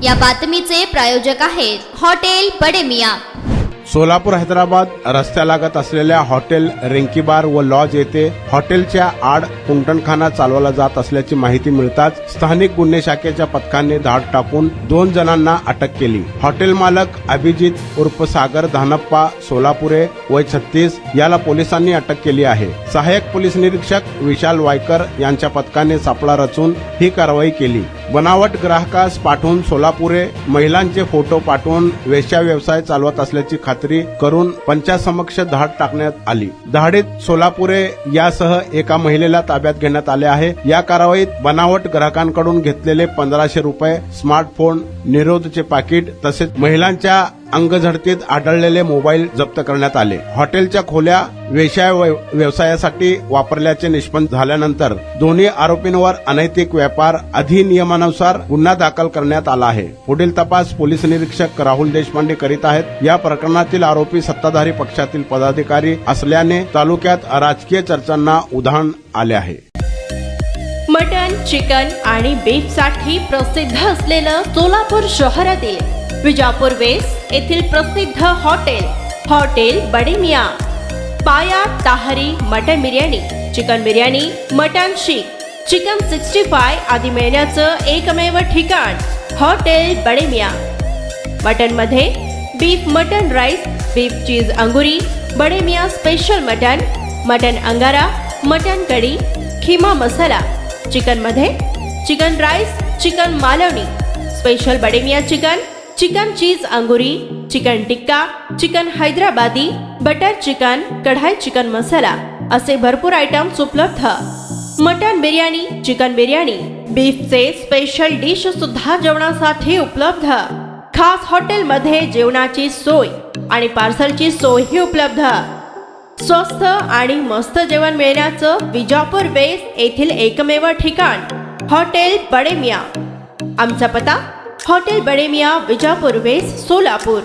या बातमीचे प्रायोजक आहेत हॉटेल बडे मियां। सोलापूर हैदराबाद रस्त्यालगत असलेल्या हॉटेल रिंकी बार व लॉज येथे हॉटेलच्या आड कुंटणखाना चालवला जात असल्याची माहिती मिळताच स्थानिक गुन्हे शाखेच्या पथकाने धाड टाकून 2 जणांना अटक केली। हॉटेल मालक अभिजित उर्फ सागर धानप्पा सोलापुरे वय 36 याला पोलिसांनी अटक केली आहे। सहाय्यक पोलीस निरीक्षक विशाल वायकर यांच्या पथकाने सापळा रचून ही कारवाई केली। बनावट ग्राहकास पाठवून सोलापुरे महिलांचे फोटो पाठवून वेश्या व्यवसाय चालवत असल्याची खात्री करून पंचासमक्ष धाड टाकण्यात आली। धाडीत सोलापुरे यासह एका महिलेला ताब्यात घेण्यात आले आहे। या कारवाईत बनावट ग्राहकांकडून घेतलेले 1500 रुपये, स्मार्टफोन, निरोधचे पाकिट तसेच महिलांच्या अंगझडतीत आढळलेले मोबाईल जप्त करण्यात आले। हॉटेलच्या खोल्या वेश्या व्यवसायासाठी वापरल्याचे निष्पन्न झाल्यानंतर दोन्ही आरोपींवर अनैतिक व्यापार अधिनियमानुसार गुन्हा दाखल करण्यात आला आहे। पुढील तपास पोलीस निरीक्षक राहुल देशपांडे करीत आहेत। या प्रकरणातील आरोपी सत्ताधारी पक्षातील पदाधिकारी असल्याने तालुक्यात राजकीय चर्चांना उधाण आले आहे। मटन, चिकन आणि बीफ साठी प्रसिद्ध असलेलं सोलापूर शहरातील विजापूर वेस्ट येथील प्रसिद्ध हॉटेल बडे मियां। पाया ताहरी mutton biryani, chicken biryani, mutton seekh, chicken 65 आदी मिळण्याचं एकमेव ठिकाण हॉटेल बडे मियां। मटन मध्ये beef mutton rice, beef cheese अंगुरी, Bade Miyan special mutton, mutton अंगारा, मटन कढी, खिमा मसाला। चिकन मध्ये chicken rice, chicken Malvani, special Bade Miyan chicken, chicken cheese अंगुरी, chicken tikka, chicken Hyderabadi, butter chicken, kadai chicken masala असे भरपूर आयटम्स उपलब्ध। मटन बिर्याणी, चिकन बिर्याणी, बीफचे स्पेशल डिश सुद्धा जेवणासाठी उपलब्ध। खास हॉटेलमध्ये जेवणाची सोय आणि पार्सलची सोयही उपलब्ध। स्वस्त आणि मस्त जेवण मिळण्याचं विजापूर वेस्ट येथील एकमेव ठिकाण हॉटेल बडे मियां। आमचा पत्ता हॉटेल बडे मियां, विजापूर वेस्ट, सोलापूर।